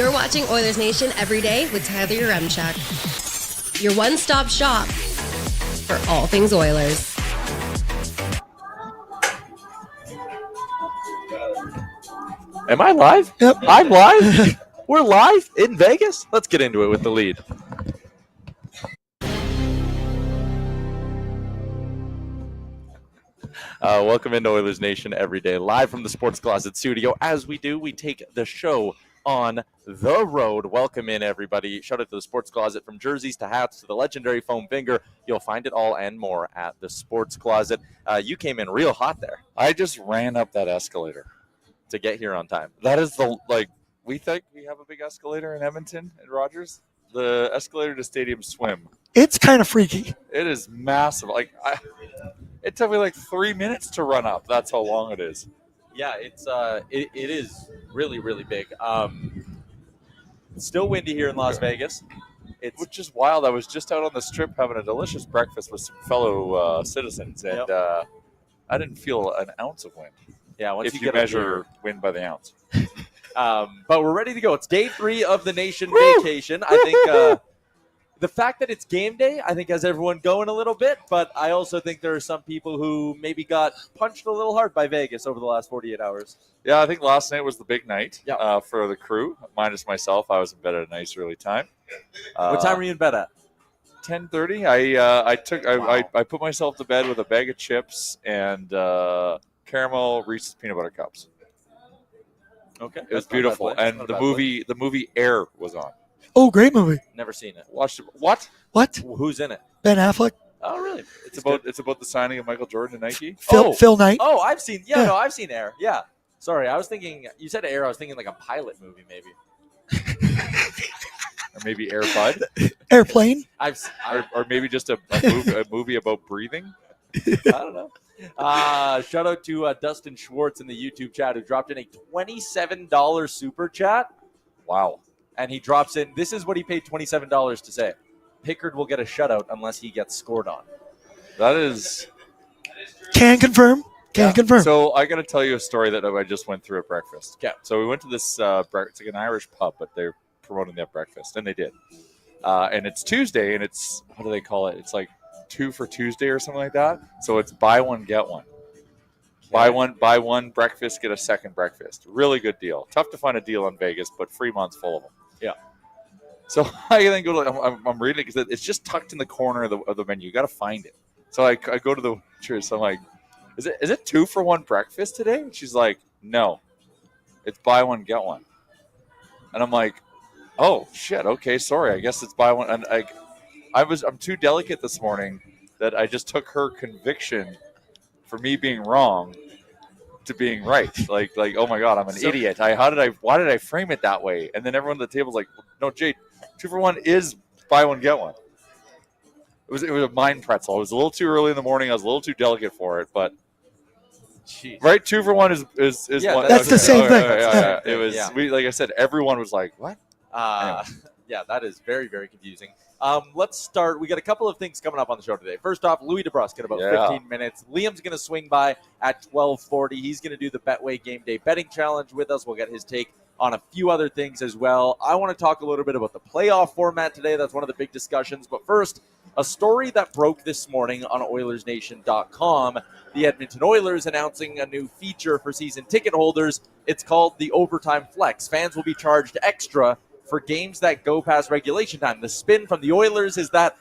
You're watching Oilers Nation Everyday with Tyler Yaremchuk. Your one-stop shop for all things Oilers. Am I live? Yep. I'm live? We're live in Vegas? Let's get into it with the lead. Welcome into Oilers Nation Everyday, live from the Sports Closet studio. As we do, we take the show on the road. Welcome in, everybody. Shout out to the Sports Closet, from jerseys to hats to the legendary foam finger. You'll find it all and more at the Sports Closet. You came in real hot there. I just ran up that escalator to get here on time. That is we think we have a big escalator in Edmonton at Rogers. The escalator to Stadium Swim. It's kind of freaky. It is massive. It took me like 3 minutes to run up. That's how long it is. Yeah, it is really, really big. It's still windy here in Las Vegas. Which is wild. I was just out on the strip having a delicious breakfast with some fellow citizens, and I didn't feel an ounce of wind. Yeah, once if you measure wind by the ounce. But we're ready to go. It's day 3 of the Nation vacation. I think the fact that it's game day, I think, has everyone going a little bit. But I also think there are some people who maybe got punched a little hard by Vegas over the last 48 hours. Yeah, I think last night was the big night for the crew, minus myself. I was in bed at a nice early time. What time were you in bed at? 10:30. I put myself to bed with a bag of chips and caramel Reese's peanut butter cups. Okay, it was beautiful, and the movie Air was on. Oh, great movie. Never seen it. Watched it. What? Who's in it? Ben Affleck. Oh, really? It's about the signing of Michael Jordan to Nike. Phil Knight. Oh, I've seen. Yeah, no, I've seen Air. Yeah. Sorry, I was thinking. You said Air. I was thinking like a pilot movie, maybe. Or maybe Air Bud. Airplane. Or maybe just a movie about breathing. I don't know. Shout out to Dustin Schwartz in the YouTube chat, who dropped in a $27 super chat. Wow. And he drops in, this is what he paid $27 to say: Pickard will get a shutout unless he gets scored on. That is... Can confirm. Confirm. So I got to tell you a story that I just went through at breakfast. Yeah. So we went to this, it's like an Irish pub, but they're promoting that breakfast, and they did. And it's Tuesday, and it's, what do they call it? It's like 2 for Tuesday or something like that. So it's buy one, get one. Okay. Buy one breakfast, get a second breakfast. Really good deal. Tough to find a deal in Vegas, but Fremont's full of them. Yeah. So I then go to, I'm reading it because it's just tucked in the corner of the menu. You got to find it. So I go to the waitress. I'm like, is it 2 for 1 breakfast today? And she's like, no, it's buy one, get one. And I'm like, oh shit. Okay. Sorry. I guess it's buy one. And I'm too delicate this morning that I just took her conviction for me being wrong to being right. Like, oh my God, I'm an idiot. Why did I frame it that way? And then everyone at the table's like, no, Jay, 2 for 1 is buy one, get one. It was a mind pretzel. It was a little too early in the morning. I was a little too delicate for it, but jeez. Right, 2 for 1 is one. That's the same thing. Yeah. It was like I said, everyone was like, what? Anyway. Yeah, that is very, very confusing. Let's start. We got a couple of things coming up on the show today. First off, Louie DeBrusk in about 15 minutes. Liam's going to swing by at 12:40. He's going to do the Betway Game Day Betting Challenge with us. We'll get his take on a few other things as well. I want to talk a little bit about the playoff format today. That's one of the big discussions. But first, a story that broke this morning on Oilersnation.com. The Edmonton Oilers announcing a new feature for season ticket holders. It's called the Overtime Flex. Fans will be charged extra for games that go past regulation time. The spin from the Oilers is that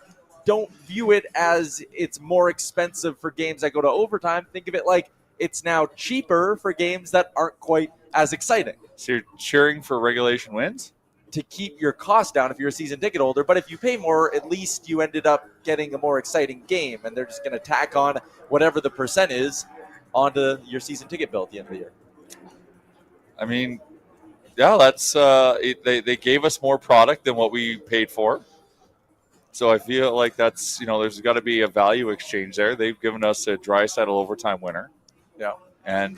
don't view it as it's more expensive for games that go to overtime. Think of it like it's now cheaper for games that aren't quite as exciting. So you're cheering for regulation wins? To keep your costs down if you're a season ticket holder. But if you pay more, at least you ended up getting a more exciting game. And they're just going to tack on whatever the percent is onto your season ticket bill at the end of the year. I mean, yeah, that's they gave us more product than what we paid for. So I feel like that's, there's got to be a value exchange there. They've given us a Draisaitl overtime winner. Yeah. And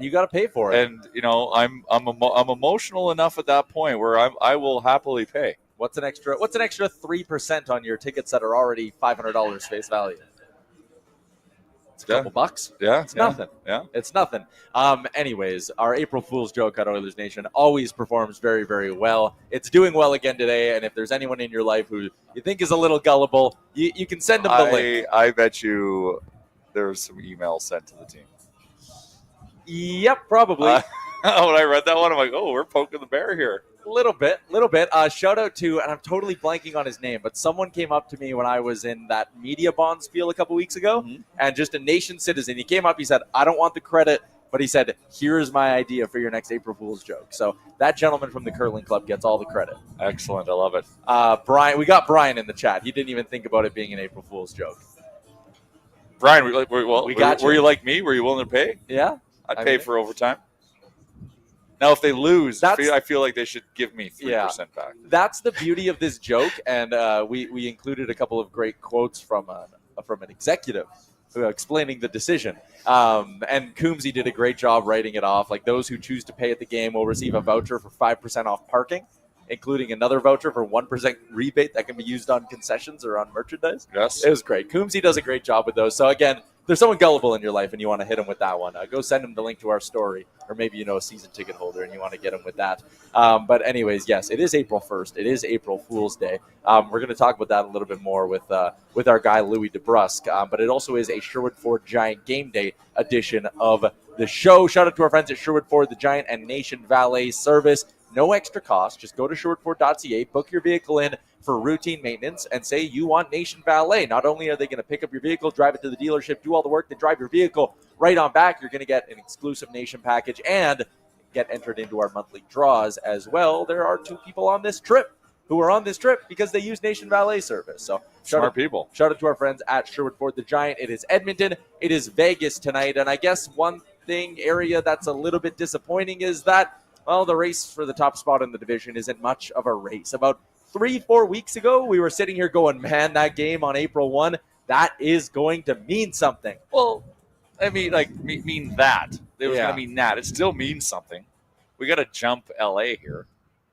you got to pay for it. And I'm emotional enough at that point where I will happily pay. What's an extra 3% on your tickets that are already $500 face value? It's a couple bucks. Yeah. It's nothing. Yeah. It's nothing. Anyways, our April Fool's joke at Oilers Nation always performs very, very well. It's doing well again today, and if there's anyone in your life who you think is a little gullible, you can send them the link. I bet you there's some emails sent to the team. Yep, probably. When I read that one, I'm like, oh, we're poking the bear here. Little bit. Shout out to, and I'm totally blanking on his name, but someone came up to me when I was in that media bond spiel a couple weeks ago, and just a nation citizen. He came up, he said, I don't want the credit, but he said, here's my idea for your next April Fool's joke. So that gentleman from the curling club gets all the credit. Excellent. I love it. Brian, we got Brian in the chat. He didn't even think about it being an April Fool's joke. Brian, were you like me? Were you willing to pay? Yeah. I'd pay for overtime. Now, if they lose, I feel like they should give me 3% back. That's the beauty of this joke, and we included a couple of great quotes from an executive explaining the decision. And Coombsy did a great job writing it off. Like, those who choose to pay at the game will receive a voucher for 5% off parking, including another voucher for 1% rebate that can be used on concessions or on merchandise. Yes. It was great. Coombsy does a great job with those. So, again, if there's someone gullible in your life and you want to hit him with that one, go send him the link to our story. Or maybe you know a season ticket holder and you want to get him with that. But anyways, yes, it is April 1st. It is April Fool's Day. We're going to talk about that a little bit more with our guy Louie DeBrusk. But it also is a Sherwood Ford Giant game day edition of the show. Shout out to our friends at Sherwood Ford, the Giant and Nation Valet Service. No extra cost. Just go to sherwoodford.ca, book your vehicle in for routine maintenance, and say you want Nation Valet. Not only are they going to pick up your vehicle, drive it to the dealership, do all the work, then drive your vehicle right on back. You're going to get an exclusive Nation package and get entered into our monthly draws as well. There are 2 people on this trip who are on this trip because they use Nation Valet service. So smart people. Shout out to our friends at Sherwood Ford the Giant. It is Edmonton. It is Vegas tonight. And I guess one area that's a little bit disappointing is that, well, the race for the top spot in the division isn't much of a race. About 3-4 weeks ago, we were sitting here going, man, that game on April 1, that is going to mean something. Well, I mean, mean that. It was going to mean that. It still means something. We got to jump LA here,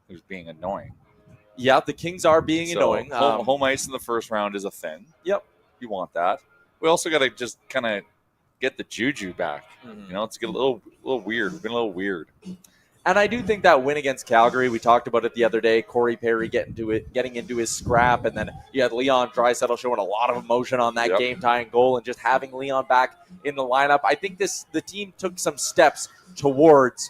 who's being annoying. Yeah, the Kings are being annoying. Home ice in the first round is a thing. Yep. You want that. We also got to just kind of get the juju back. You know, it's a little weird. We've been a little weird. And I do think that win against Calgary, we talked about it the other day, Corey Perry getting into his scrap, and then you had Leon Draisaitl showing a lot of emotion on that game-tying goal, and just having Leon back in the lineup. I think the team took some steps towards,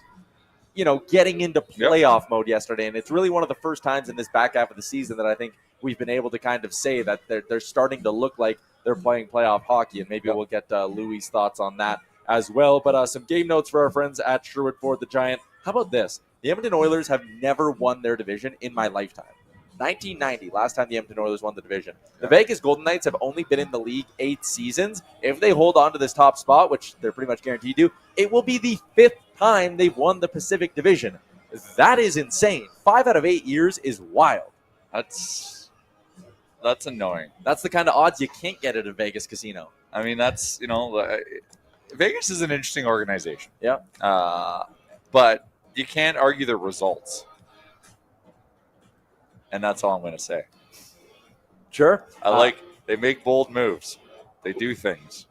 getting into playoff mode yesterday, and it's really one of the first times in this back half of the season that I think we've been able to kind of say that they're starting to look like they're playing playoff hockey, and maybe we'll get Louie's thoughts on that as well. But some game notes for our friends at Sherwood Ford the Giant. How about this? The Edmonton Oilers have never won their division in my lifetime. 1990, last time the Edmonton Oilers won the division. The Vegas Golden Knights have only been in the league 8 seasons. If they hold on to this top spot, which they're pretty much guaranteed to, it will be the 5th time they've won the Pacific Division. That is insane. 5 out of 8 years is wild. That's annoying. That's the kind of odds you can't get at a Vegas casino. I mean, that's, Vegas is an interesting organization. Yeah. But you can't argue the results. And that's all I'm going to say. Sure. They make bold moves. They do things.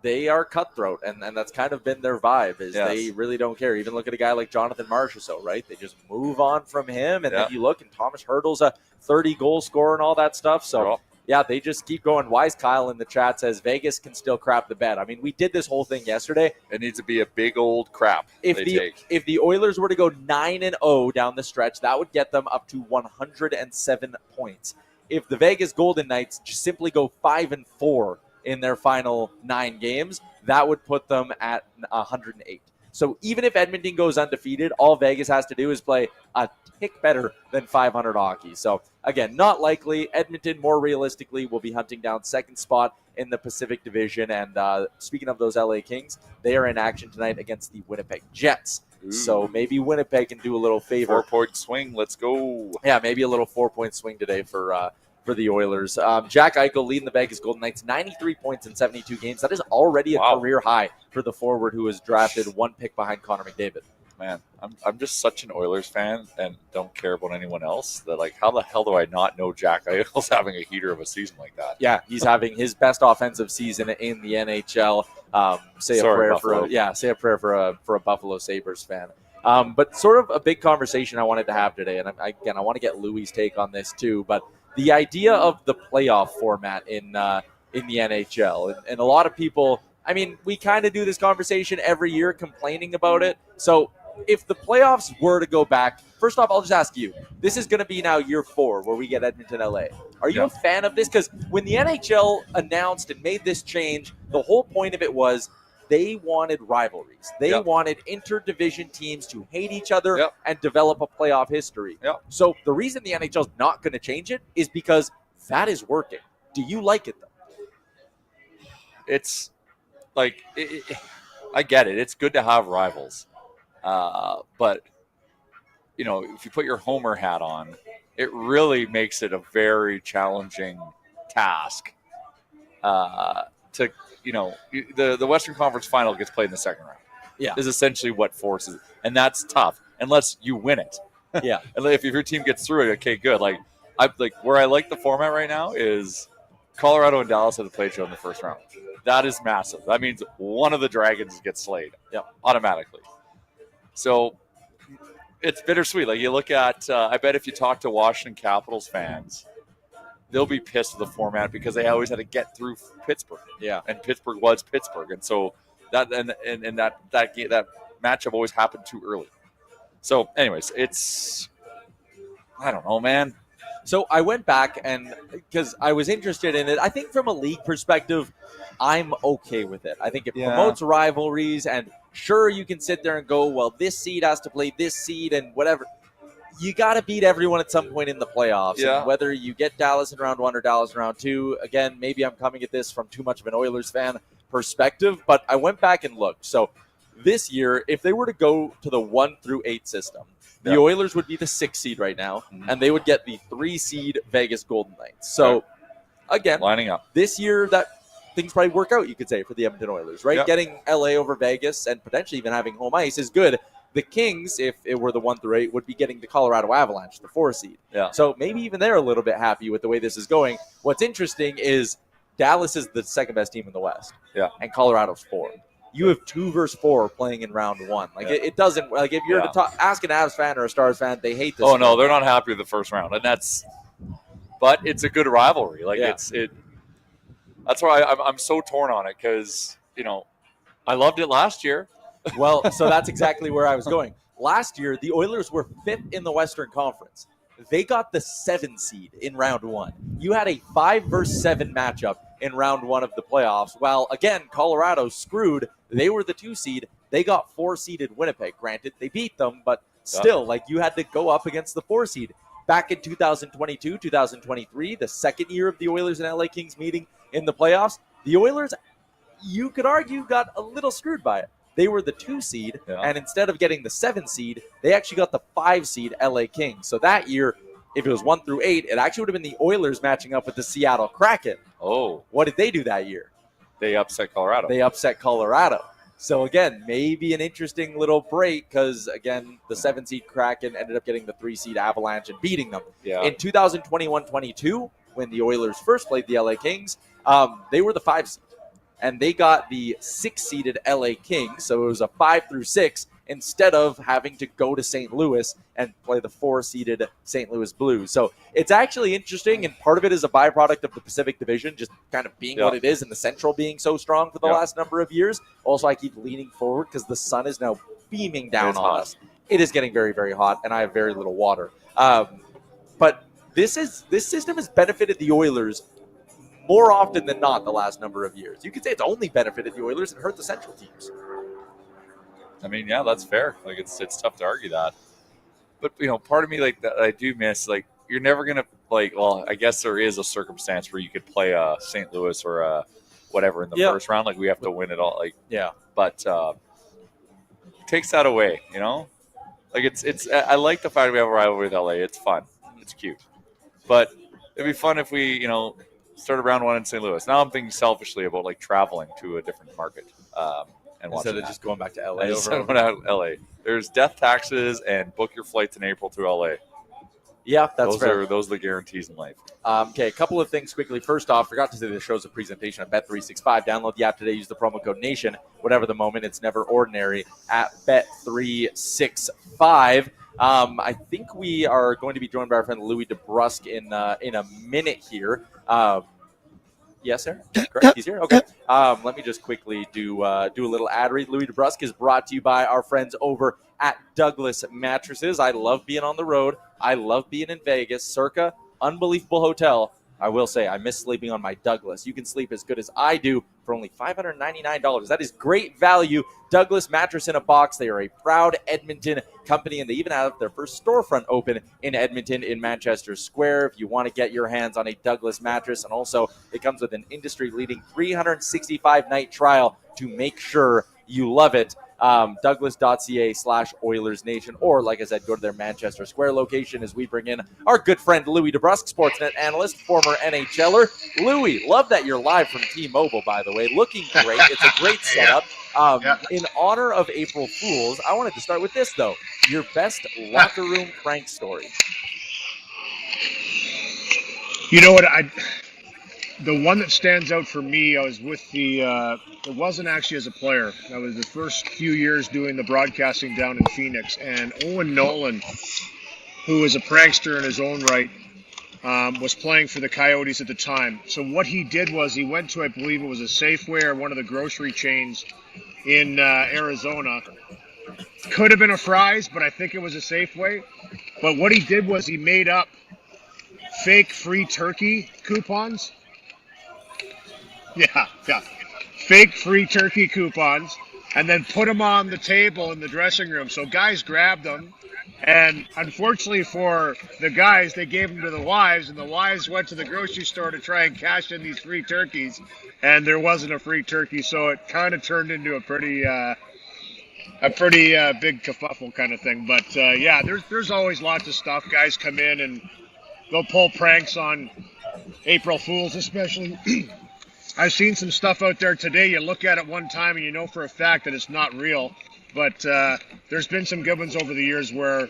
They are cutthroat, and that's kind of been their vibe, is they really don't care. Even look at a guy like Jonathan Marsh or so, right? They just move on from him, and then you look, and Thomas Hertl's a 30-goal scorer and all that stuff. So, they just keep going. Wise Kyle in the chat says Vegas can still crap the bed. I mean, we did this whole thing yesterday. It needs to be a big old crap if the Oilers were to go 9-0 down the stretch, that would get them up to 107 points. If the Vegas Golden Knights just simply go 5-4 in their final 9 games, that would put them at 108. So even if Edmonton goes undefeated, all Vegas has to do is play a tick better than 500 hockey. So again, not likely. Edmonton, more realistically, will be hunting down second spot in the Pacific Division. And speaking of those LA Kings, they are in action tonight against the Winnipeg Jets. Ooh. So maybe Winnipeg can do a little favor. 4-point swing. Let's go. Yeah, maybe a little 4-point swing today for the Oilers. Jack Eichel leading the Vegas Golden Knights, 93 points in 72 games. That is already a career high for the forward who was drafted 1 pick behind Connor McDavid. man, I'm just such an Oilers fan and don't care about anyone else that, like, how the hell do I not know Jack Eichel's having a heater of a season like that? Yeah, he's having his best offensive season in the NHL. Say a prayer for a Buffalo Sabres fan. But sort of a big conversation I wanted to have today, and I want to get Louie's take on this too. But the idea of the playoff format in the NHL, and a lot of people. I mean, we kind of do this conversation every year complaining about it. So if the playoffs were to go back, first off, I'll just ask you, this is going to be now year 4 where we get Edmonton, LA. Are you a fan of this? Because when the NHL announced and made this change, the whole point of it was they wanted rivalries. They wanted interdivision teams to hate each other and develop a playoff history. So the reason the NHL is not going to change it is because that is working. Do you like it, though? It's like, I get it. It's good to have rivals. But, if you put your Homer hat on, it really makes it a very challenging task to, the Western Conference Final gets played in the second round. Yeah. Is essentially what forces it. And that's tough unless you win it. Yeah. And if your team gets through it, okay, good. Where I like the format right now is Colorado and Dallas have to play each other in the first round. That is massive. That means one of the Dragons gets slayed automatically. So it's bittersweet. Like, you look at, I bet if you talk to Washington Capitals fans, they'll be pissed with the format because they always had to get through Pittsburgh. Yeah. And Pittsburgh was Pittsburgh. And so that matchup always happened too early. So anyways, I don't know, man. So I went back and because I was interested in it, I think from a league perspective, I'm okay with it. I think it promotes rivalries, and sure, you can sit there and go, well, this seed has to play this seed and whatever. You got to beat everyone at some point in the playoffs. Yeah. And whether you get Dallas in round 1 or Dallas in round 2, again, maybe I'm coming at this from too much of an Oilers fan perspective, but I went back and looked. So this year, if they were to go to the 1 through 8 system, the Oilers would be the 6th seed right now, and they would get the 3 seed Vegas Golden Knights. So, again, lining up this year, that things probably work out, you could say, for the Edmonton Oilers, right? Yep. Getting LA over Vegas and potentially even having home ice is good. The Kings, if it were the 1 through 8, would be getting the Colorado Avalanche, the 4 seed. Yeah. So maybe even they're a little bit happy with the way this is going. What's interesting is Dallas is the second best team in the West, and Colorado's 4. You have 2 versus 4 playing in round 1. It doesn't, like, if you're to ask an Avs fan or a Stars fan, they hate this. Oh, no, they're not happy with the first round. And but it's a good rivalry. That's why I'm so torn on it because, I loved it last year. Well, so that's exactly where I was going. Last year, the Oilers were 5th in the Western Conference. They got the 7 seed in round 1. You had a 5 versus 7 matchup in round 1 of the playoffs. While, again, Colorado screwed. They were the 2 seed. They got 4 seeded Winnipeg. Granted, they beat them, but still, you had to go up against the 4 seed. Back in 2022, 2023, the second year of the Oilers and LA Kings meeting in the playoffs, the Oilers, you could argue, got a little screwed by it. They were the 2 seed, and instead of getting the 7 seed, they actually got the 5 seed LA Kings. So that year, if it was 1 through 8, it actually would have been the Oilers matching up with the Seattle Kraken. Oh. What did they do that year? They upset Colorado. So, again, maybe an interesting little break because, again, the 7 seed Kraken ended up getting the 3 seed Avalanche and beating them. Yeah. In 2021-22, when the Oilers first played the LA Kings, they were the 5 seed. And they got the 6-seeded LA Kings, so it was a 5 through 6, instead of having to go to St. Louis and play the 4-seeded St. Louis Blues. So it's actually interesting, and part of it is a byproduct of the Pacific Division just kind of being what it is, and the Central being so strong for the last number of years. Also, I keep leaning forward because the sun is now beaming down on us. It is getting very, very hot, and I have very little water. But this system has benefited the Oilers more often than not the last number of years. You could say it's only benefited the Oilers and hurt the Central teams. I mean, yeah, that's fair. It's tough to argue that. But, part of me, that I do miss, you're never going to, well, I guess there is a circumstance where you could play a St. Louis or a whatever in the first round. We have to win it all. But it takes that away, it's I like the fact we have a rivalry with LA. It's fun. It's cute. But it'd be fun if we, started round 1 in St. Louis. Now I'm thinking selfishly about traveling to a different market. and watch Instead it of just going back to LA. I just went out to LA. There's death taxes and book your flights in April to LA. Yeah, that's fair. Those are the guarantees in life. Okay, a couple of things quickly. First off, forgot to say the show's a presentation of Bet365. Download the app today. Use the promo code NATION. Whatever the moment, it's never ordinary at Bet365. I think we are going to be joined by our friend Louie DeBrusk in a minute here. Yes, sir. Correct. He's here. Okay. Let me just quickly do a little ad read. Louie DeBrusk is brought to you by our friends over at Douglas Mattresses. I love being on the road. I love being in Vegas. Circa, unbelievable hotel. I will say I miss sleeping on my Douglas. You can sleep as good as I do for only $599. That is great value. Douglas Mattress in a Box. They are a proud Edmonton company, and they even have their first storefront open in Edmonton in Manchester Square. If you want to get your hands on a Douglas mattress, and also it comes with an industry-leading 365-night trial to make sure you love it. Douglas.ca/OilersNation, or like I said, go to their Manchester Square location as we bring in our good friend Louie DeBrusk, Sportsnet analyst, former NHLer. Louie, love that you're live from T-Mobile, by the way. Looking great. It's a great setup. In honor of April Fools, I wanted to start with this, though. Your best locker room prank story. You know what? The one that stands out for me, I was with it wasn't actually as a player. I was the first few years doing the broadcasting down in Phoenix, and Owen Nolan, who was a prankster in his own right, was playing for the Coyotes at the time. So what he did was he went to, I believe it was a Safeway or one of the grocery chains in Arizona. Could have been a Fry's, but I think it was a Safeway. But what he did was he made up fake free turkey coupons. Yeah. Fake free turkey coupons, and then put them on the table in the dressing room. So guys grabbed them, and unfortunately for the guys, they gave them to the wives, and the wives went to the grocery store to try and cash in these free turkeys, and there wasn't a free turkey, so it kind of turned into a pretty big kerfuffle kind of thing. But yeah, there's always lots of stuff. Guys come in and they'll pull pranks on April Fools, especially. I've seen some stuff out there today. You look at it one time and you know for a fact that it's not real. But there's been some good ones over the years where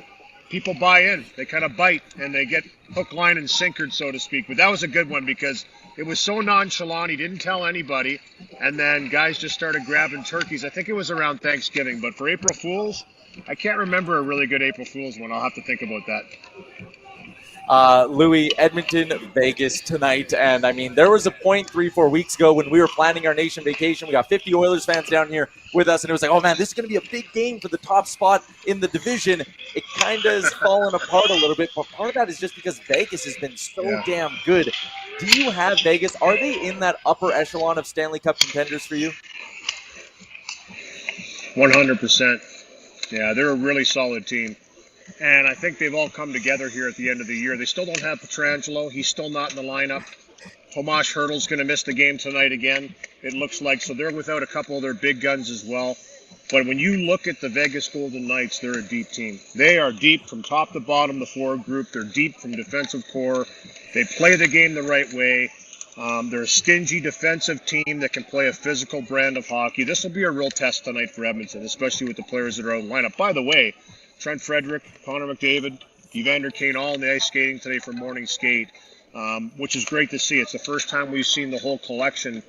people buy in. They kind of bite and they get hook, line, and sinkered, so to speak. But that was a good one because it was so nonchalant. He didn't tell anybody. And then guys just started grabbing turkeys. I think it was around Thanksgiving. But for April Fools, I can't remember a really good April Fools one. I'll have to think about that. Louie, Edmonton, Vegas tonight. And I mean, there was a point 3-4 weeks ago when we were planning our nation vacation. We got 50 Oilers fans down here with us, and it was like, oh man, this is going to be a big game for the top spot in the division. It kind of has fallen apart a little bit, but part of that is just because Vegas has been so damn good. Do you have Vegas? Are they in that upper echelon of Stanley Cup contenders for you? 100%. Yeah, they're a really solid team. And I think they've all come together here at the end of the year. They still don't have Pietrangelo. He's still not in the lineup. Tomas Hertl's going to miss the game tonight again, it looks like. So they're without a couple of their big guns as well. But when you look at the Vegas Golden Knights, they're a deep team. They are deep from top to bottom, the forward group. They're deep from defensive core. They play the game the right way. They're a stingy defensive team that can play a physical brand of hockey. This will be a real test tonight for Edmonton, especially with the players that are out in the lineup. By the way, Trent Frederick, Connor McDavid, Evander Kane all in the ice skating today for morning skate, which is great to see. It's the first time we've seen the whole collection,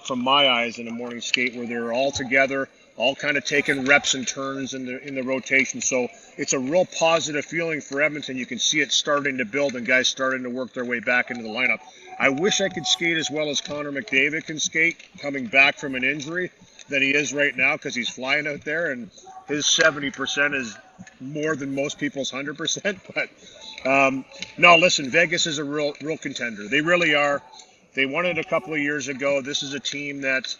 from my eyes, in a morning skate where they're all together, all kind of taking reps and turns in the rotation. So it's a real positive feeling for Edmonton. You can see it starting to build and guys starting to work their way back into the lineup. I wish I could skate as well as Connor McDavid can skate coming back from an injury than he is right now because he's flying out there, and his 70% is more than most people's 100%. But no, listen, Vegas is a real contender. They really are. They won it a couple of years ago. This is a team that,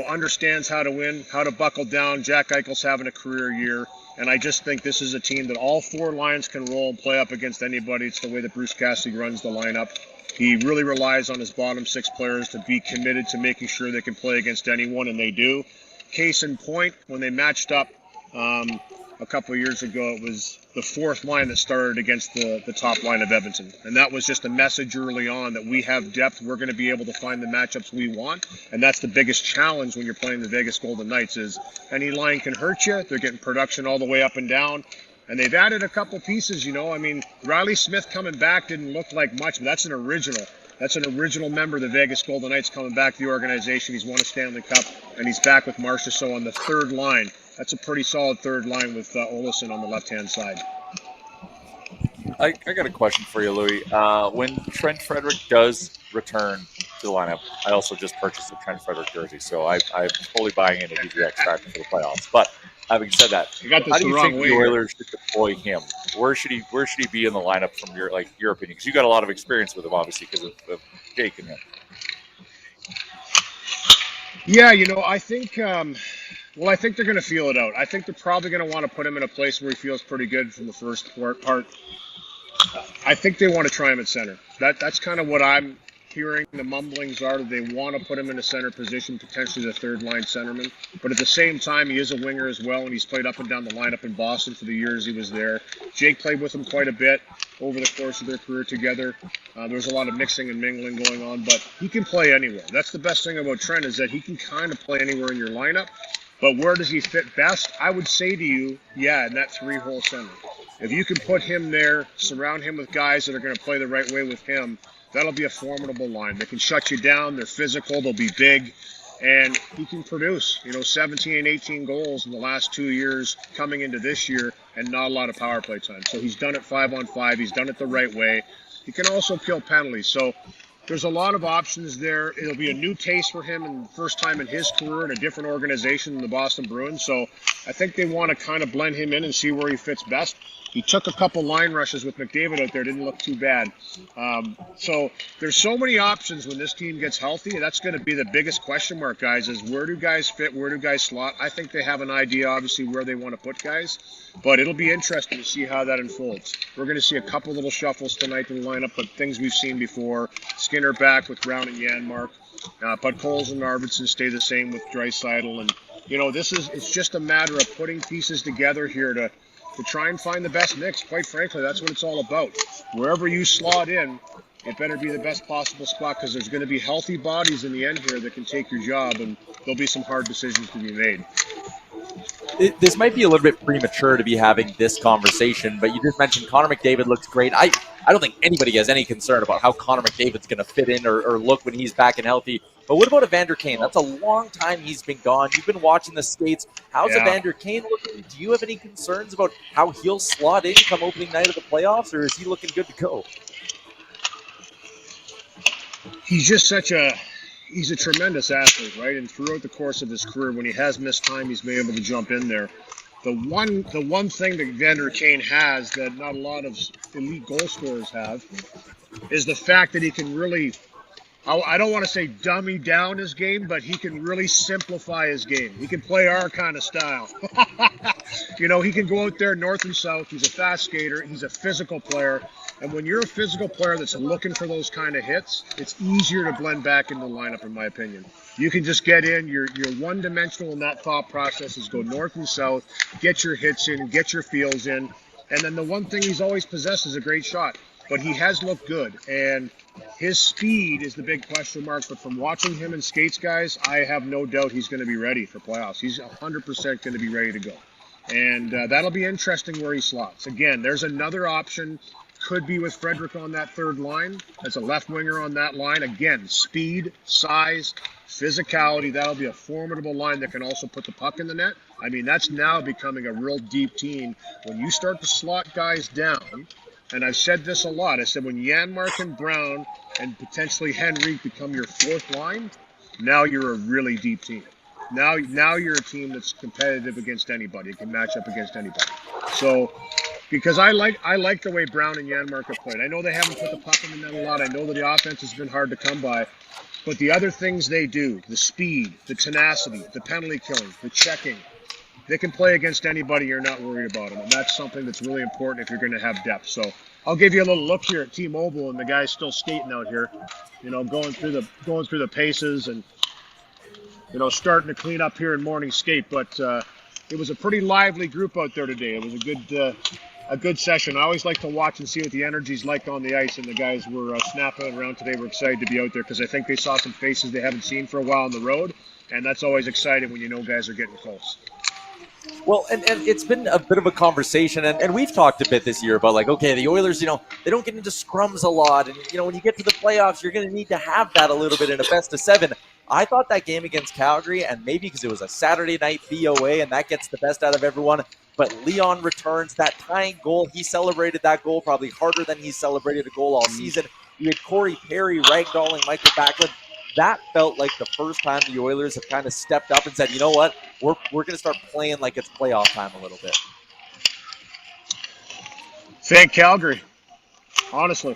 understands how to win, how to buckle down. Jack Eichel's having a career year, and I just think this is a team that all four lines can roll and play up against anybody. It's the way that Bruce Cassidy runs the lineup. He really relies on his bottom six players to be committed to making sure they can play against anyone, and they do. Case in point, when they matched up a a couple of years ago, it was the fourth line that started against the top line of Edmonton. And that was just a message early on that we have depth. We're going to be able to find the matchups we want. And that's the biggest challenge when you're playing the Vegas Golden Knights is any line can hurt you. They're getting production all the way up and down. And they've added a couple pieces, you know. I mean, Riley Smith coming back didn't look like much, but that's an original. That's an original member of the Vegas Golden Knights coming back to the organization. He's won a Stanley Cup, and he's back with Marchessault on the third line. That's a pretty solid third line with Olesen on the left-hand side. I got a question for you, Louie. When Trent Frederick does return to the lineup, I also just purchased a Trent Frederick jersey, so I'm totally buying into he's the X factor for the playoffs. But having said that, how do you think the Oilers should deploy him? Where should he be in the lineup from your opinion? Because you got a lot of experience with him, obviously, because of Jake and him. Yeah, you know, I think. I think they're going to feel it out. I think they're probably going to want to put him in a place where he feels pretty good from the first part. I think they want to try him at center. That's kind of what I'm hearing. The mumblings are that they want to put him in a center position, potentially the third line centerman. But at the same time, he is a winger as well, and he's played up and down the lineup in Boston for the years he was there. Jake played with him quite a bit over the course of their career together. There was a lot of mixing and mingling going on, but he can play anywhere. That's the best thing about Trent is that he can kind of play anywhere in your lineup. But where does he fit best? I would say to you, in that three-hole center. If you can put him there, surround him with guys that are going to play the right way with him, that'll be a formidable line. They can shut you down. They're physical. They'll be big. And he can produce, 17 and 18 goals in the last 2 years coming into this year and not a lot of power play time. So he's done it 5-on-5. He's done it the right way. He can also kill penalties. So there's a lot of options there. It'll be a new taste for him and first time in his career in a different organization than the Boston Bruins. So I think they want to kind of blend him in and see where he fits best. He took a couple line rushes with McDavid out there. Didn't look too bad. So there's so many options when this team gets healthy. That's going to be the biggest question mark, guys, is where do guys fit? Where do guys slot? I think they have an idea, obviously, where they want to put guys. But it'll be interesting to see how that unfolds. We're going to see a couple little shuffles tonight in the lineup, but things we've seen before. Skinner back with Brown and Janmark. But Coles and Arvidsson stay the same with Draisaitl. And, it's just a matter of putting pieces together here to try and find the best mix. Quite frankly, that's what it's all about. Wherever you slot in, it better be the best possible spot because there's going to be healthy bodies in the end here that can take your job, and there'll be some hard decisions to be made. This might be a little bit premature to be having this conversation, but you just mentioned Connor McDavid looks great. I don't think anybody has any concern about how Connor McDavid's going to fit in or look when he's back and healthy. But what about Evander Kane? That's a long time he's been gone. You've been watching the skates. How's Evander Kane looking? Do you have any concerns about how he'll slot in come opening night of the playoffs, or is he looking good to go? He's just he's a tremendous athlete, right? And throughout the course of his career, when he has missed time, he's been able to jump in there. The one thing that Evander Kane has that not a lot of elite goal scorers have is the fact that he can really, I don't want to say dummy down his game, but he can really simplify his game. He can play our kind of style. He can go out there north and south. He's a fast skater. He's a physical player. And when you're a physical player that's looking for those kind of hits, it's easier to blend back into the lineup, in my opinion. You can just get in. You're one-dimensional in that thought process is go north and south, get your hits in, get your feels in. And then the one thing he's always possessed is a great shot. But he has looked good. And his speed is the big question mark. But from watching him in skates, guys, I have no doubt he's going to be ready for playoffs. He's 100% going to be ready to go. And that'll be interesting where he slots. Again, there's another option. Could be with Frederick on that third line as a left winger on that line. Again, speed, size, physicality. That'll be a formidable line that can also put the puck in the net. I mean, that's now becoming a real deep team. When you start to slot guys down, and I've said this a lot, I said when Janmark and Brown and potentially Henrique become your fourth line, now you're a really deep team. Now you're a team that's competitive against anybody. It can match up against anybody. So, because I like the way Brown and Janmark have played. I know they haven't put the puck in the net a lot. I know that the offense has been hard to come by. But the other things they do, the speed, the tenacity, the penalty killing, the checking, they can play against anybody. You're not worried about them. And that's something that's really important if you're going to have depth. So I'll give you a little look here at T-Mobile, and the guy's still skating out here, going through the paces and, starting to clean up here in morning skate. But it was a pretty lively group out there today. It was a good session. I always like to watch and see what the energy's like on the ice, and the guys were snapping around today. We're excited to be out there because I think they saw some faces they haven't seen for a while on the road, and that's always exciting when you know guys are getting close. Well, and it's been a bit of a conversation, and we've talked a bit this year about, like, okay, the Oilers, they don't get into scrums a lot, and, when you get to the playoffs, you're going to need to have that a little bit in a best-of-7. I thought that game against Calgary, and maybe because it was a Saturday night BOA, and that gets the best out of everyone, but Leon returns that tying goal. He celebrated that goal probably harder than he's celebrated a goal all season. You had Corey Perry ragdolling Michael Backlund. That felt like the first time the Oilers have kind of stepped up and said, you know what, we're going to start playing like it's playoff time a little bit. Thank Calgary, honestly.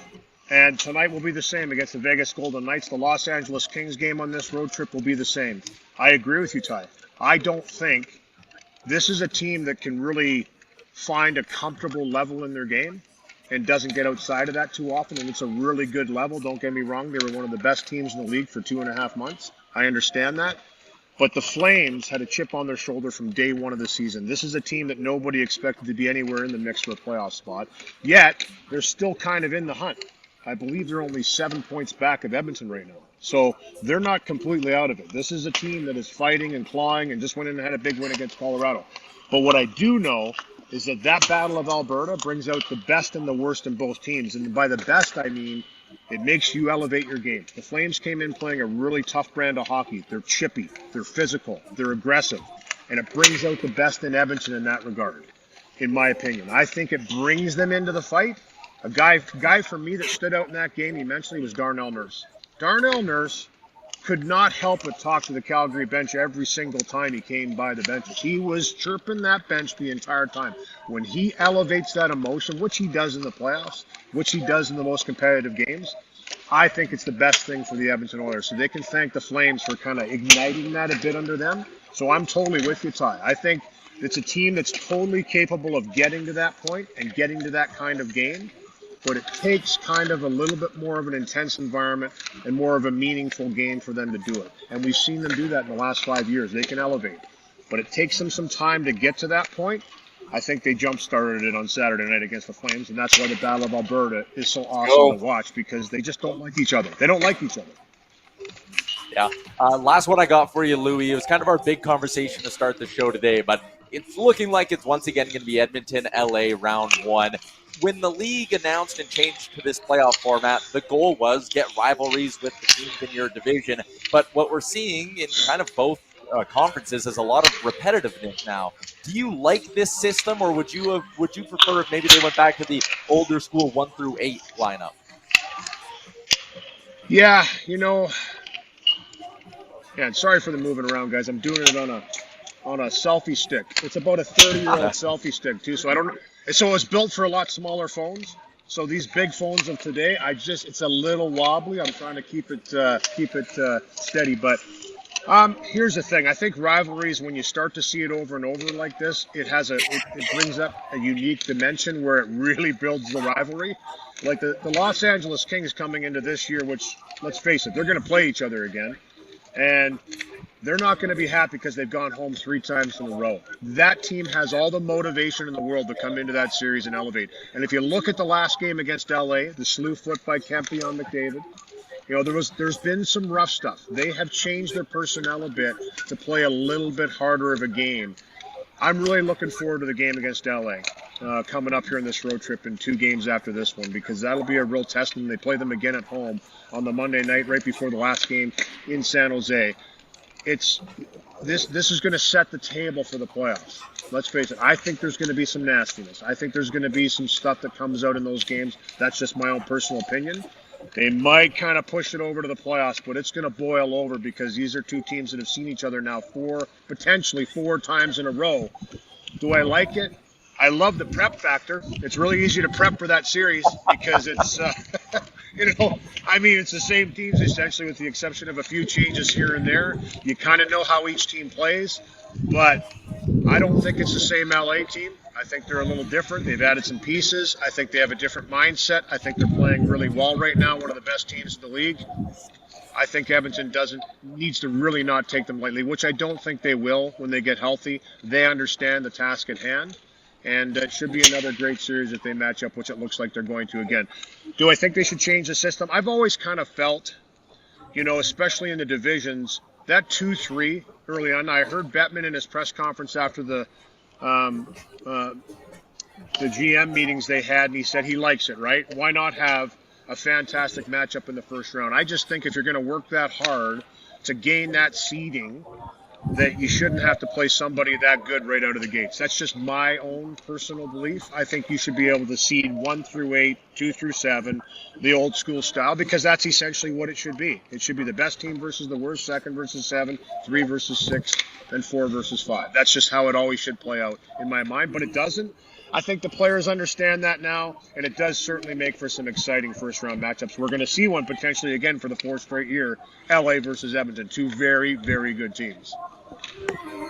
And tonight will be the same against the Vegas Golden Knights. The Los Angeles Kings game on this road trip will be the same. I agree with you, Ty. I don't think this is a team that can really find a comfortable level in their game and doesn't get outside of that too often, and it's a really good level. Don't get me wrong, they were one of the best teams in the league for 2.5 months. I understand that. But the Flames had a chip on their shoulder from day one of the season. This is a team that nobody expected to be anywhere in the mix for a playoff spot, yet they're still kind of in the hunt. I believe they're only 7 points back of Edmonton right now. So they're not completely out of it. This is a team that is fighting and clawing and just went in and had a big win against Colorado. But what I do know is that Battle of Alberta brings out the best and the worst in both teams. And by the best, I mean it makes you elevate your game. The Flames came in playing a really tough brand of hockey. They're chippy, they're physical, they're aggressive. And it brings out the best in Edmonton in that regard, in my opinion. I think it brings them into the fight. A guy for me that stood out in that game immensely was Darnell Nurse. Darnell Nurse could not help but talk to the Calgary bench every single time he came by the benches. He was chirping that bench the entire time. When he elevates that emotion, which he does in the playoffs, which he does in the most competitive games, I think it's the best thing for the Edmonton Oilers. So they can thank the Flames for kind of igniting that a bit under them. So I'm totally with you, Ty. I think it's a team that's totally capable of getting to that point and getting to that kind of game. But it takes kind of a little bit more of an intense environment and more of a meaningful game for them to do it. And we've seen them do that in the last 5 years. They can elevate. But it takes them some time to get to that point. I think they jump-started it on Saturday night against the Flames, and that's why the Battle of Alberta is so awesome to watch, because they just don't like each other. They don't like each other. Yeah. Last one I got for you, Louie. It was kind of our big conversation to start the show today, but it's looking like it's once again going to be Edmonton, LA, round one. When the league announced and changed to this playoff format, the goal was get rivalries with the teams in your division. But what we're seeing in kind of both conferences is a lot of repetitiveness now. Do you like this system, or would you prefer if maybe they went back to the older school 1 through 8 lineup? Yeah, and sorry for the moving around, guys. I'm doing it on a selfie stick. It's about a 30-year-old selfie stick too, so So it's built for a lot smaller phones. So these big phones of today, it's a little wobbly. I'm trying to keep it steady. But here's the thing. I think rivalries, when you start to see it over and over like this, it brings up a unique dimension where it really builds the rivalry. Like the Los Angeles Kings coming into this year, which, let's face it, they're going to play each other again. And they're not going to be happy because they've gone home 3 times in a row. That team has all the motivation in the world to come into that series and elevate. And if you look at the last game against LA, the slew foot by Kempe on McDavid, there's been some rough stuff. They have changed their personnel a bit to play a little bit harder of a game. I'm really looking forward to the game against LA coming up here in this road trip in 2 games after this one, because that'll be a real test, and they play them again at home on the Monday night right before the last game in San Jose. This is going to set the table for the playoffs. Let's face it. I think there's going to be some nastiness. I think there's going to be some stuff that comes out in those games. That's just my own personal opinion. They might kind of push it over to the playoffs, but it's going to boil over because these are 2 teams that have seen each other now potentially 4 times in a row. Do I like it? I love the prep factor. It's really easy to prep for that series because it's, it's the same teams essentially with the exception of a few changes here and there. You kind of know how each team plays, but I don't think it's the same LA team. I think they're a little different. They've added some pieces. I think they have a different mindset. I think they're playing really well right now, one of the best teams in the league. I think Edmonton needs to really not take them lightly, which I don't think they will when they get healthy. They understand the task at hand, and it should be another great series if they match up, which it looks like they're going to again. Do I think they should change the system? I've always kind of felt, especially in the divisions, that 2-3 early on. I heard Bettman in his press conference after the GM meetings they had, and he said he likes it, right? Why not have a fantastic matchup in the first round? I just think if you're going to work that hard to gain that seeding, that you shouldn't have to play somebody that good right out of the gates. That's just my own personal belief. I think you should be able to seed 1 through 8, 2 through 7, the old school style, because that's essentially what it should be. It should be the best team versus the worst, 2nd versus 7, 3 versus 6, and 4 versus 5. That's just how it always should play out in my mind, but it doesn't. I think the players understand that now, and it does certainly make for some exciting first-round matchups. We're going to see one potentially again for the 4th straight year, LA versus Edmonton, 2 very, very good teams.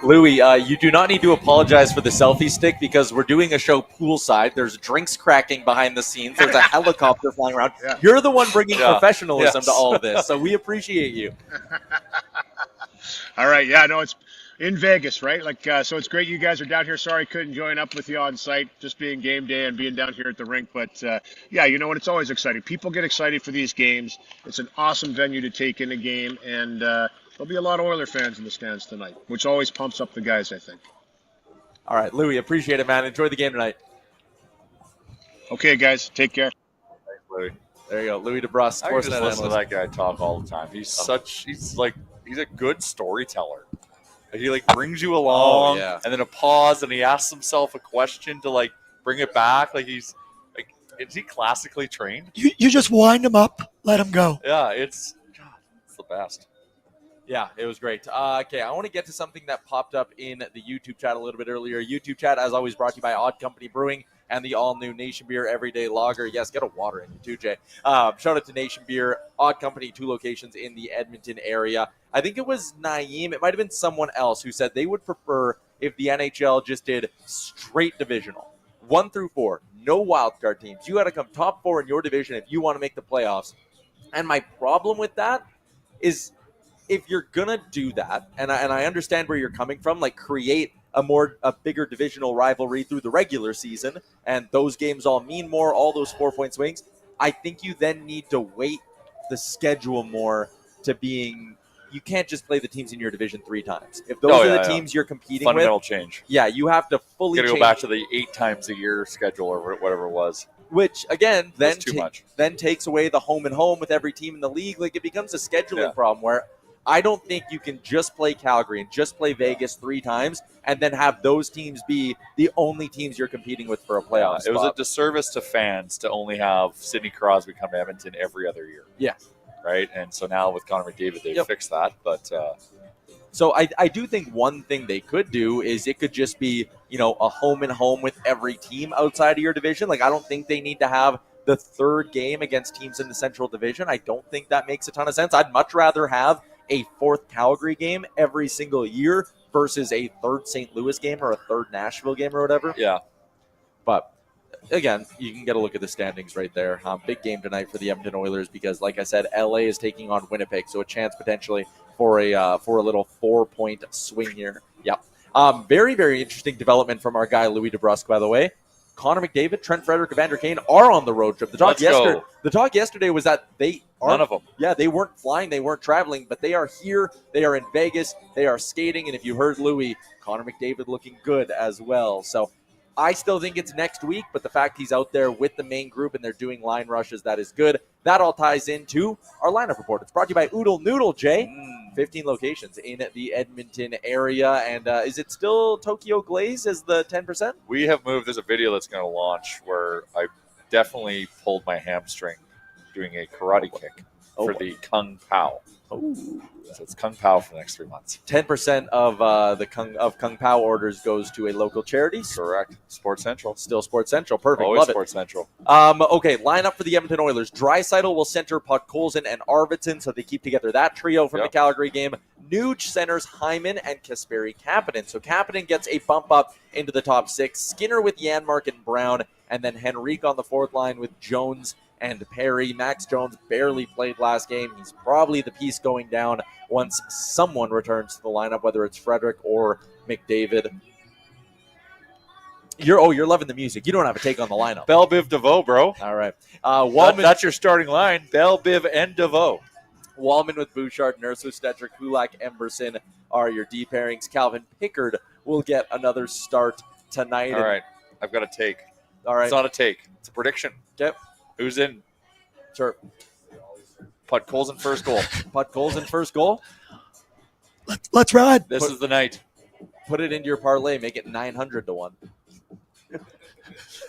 Louie, you do not need to apologize for the selfie stick because we're doing a show poolside. There's drinks cracking behind the scenes. There's a helicopter flying around. Yeah. You're the one bringing professionalism to all of this, so we appreciate you. All right. Yeah, no, it's in Vegas, right? So it's great you guys are down here. Sorry I couldn't join up with you on site, just being game day and being down here at the rink. But, yeah, you know what? It's always exciting. People get excited for these games. It's an awesome venue to take in a game, and there'll be a lot of Oiler fans in the stands tonight, which always pumps up the guys, I think. All right, Louie, appreciate it, man. Enjoy the game tonight. Okay, guys, take care. Thanks, Louie. There you go, Louie DeBrusk. I just listen to that guy talk all the time. He's a good storyteller. He brings you along, and then a pause, and he asks himself a question to bring it back. Is he classically trained? You just wind him up, let him go. Yeah, it's the best. Yeah, it was great. Okay, I want to get to something that popped up in the YouTube chat a little bit earlier. YouTube chat, as always, brought to you by Odd Company Brewing and the all-new Nation Beer Everyday Lager. Yes, get a water in you too, Jay. Shout out to Nation Beer, Odd Company, 2 locations in the Edmonton area. I think it was Naeem, it might have been someone else who said they would prefer if the NHL just did straight divisional. 1 through 4, no wildcard teams. You got to come top 4 in your division if you want to make the playoffs. And my problem with that is if you're going to do that, and I understand where you're coming from, create a bigger divisional rivalry through the regular season, and those games all mean more, all those 4-point swings, I think you then need to weight the schedule more to being, you can't just play the teams in your division 3 times. If those are the teams you're competing fundamental with, change. Yeah, you have to fully go back to the 8 times a year schedule or whatever it was. Which, again, then takes away the home and home with every team in the league. It becomes a scheduling problem where I don't think you can just play Calgary and just play Vegas 3 times and then have those teams be the only teams you're competing with for a playoff spot. It was a disservice to fans to only have Sidney Crosby come to Edmonton every other year. Yeah. Right? And so now with Connor McDavid, they've fixed that. But so I do think one thing they could do is it could just be, a home and home with every team outside of your division. I don't think they need to have the 3rd game against teams in the Central Division. I don't think that makes a ton of sense. I'd much rather have a 4th Calgary game every single year versus a 3rd St. Louis game or a 3rd Nashville game or whatever. Yeah. But again, you can get a look at the standings right there. Big game tonight for the Edmonton Oilers because, like I said, LA is taking on Winnipeg, so a chance potentially for a little 4-point swing here. Yep. Very, very interesting development from our guy Louie DeBrusk, by the way. Connor McDavid, Trent Frederick, Evander Kane are on the road trip. The talk yesterday was that none of them. Yeah, they weren't flying, they weren't traveling, but they are here. They are in Vegas. They are skating, and if you heard Louie, Connor McDavid looking good as well. So I still think it's next week, but the fact he's out there with the main group and they're doing line rushes, that is good. That all ties into our lineup report. It's brought to you by Oodle Noodle, Jay. 15 locations in the Edmonton area. And is it still Tokyo Glaze as the 10%? We have moved. There's a video that's going to launch where I definitely pulled my hamstring doing a karate kick for the Kung Pao. So it's Kung Pao for the next 3 months. 10% of Kung Pao orders goes to a local charity. Correct. Sports Central. Still Sports Central. Perfect. Always Love Sports it. Central. Okay, lineup for the Edmonton Oilers. Draisaitl will center Podkolzin and Arvidsson, so they keep together that trio from the Calgary game. Nuge centers Hyman and Kasperi Kapanen. So Kapanen gets a bump up into the top 6. Skinner with Janmark and Brown, and then Henrique on the 4th line with Jones and Perry. Max Jones barely played last game. He's probably the piece going down once someone returns to the lineup, whether it's Frederick or McDavid. You're loving the music. You don't have a take on the lineup. Bell, Biv, DeVoe, bro. All right. That's your starting line. Bell, Biv, and DeVoe. Wallman with Bouchard, Nurse with Stetcher, Kulak, Emberson are your D pairings. Calvin Pickard will get another start tonight. All right. I've got a take. All right. It's not a take. It's a prediction. Yep. Who's in? Sure. Put Coles in first goal. Put Coles in first goal. Let's ride. This is the night. Put it into your parlay. Make it 900 to 1.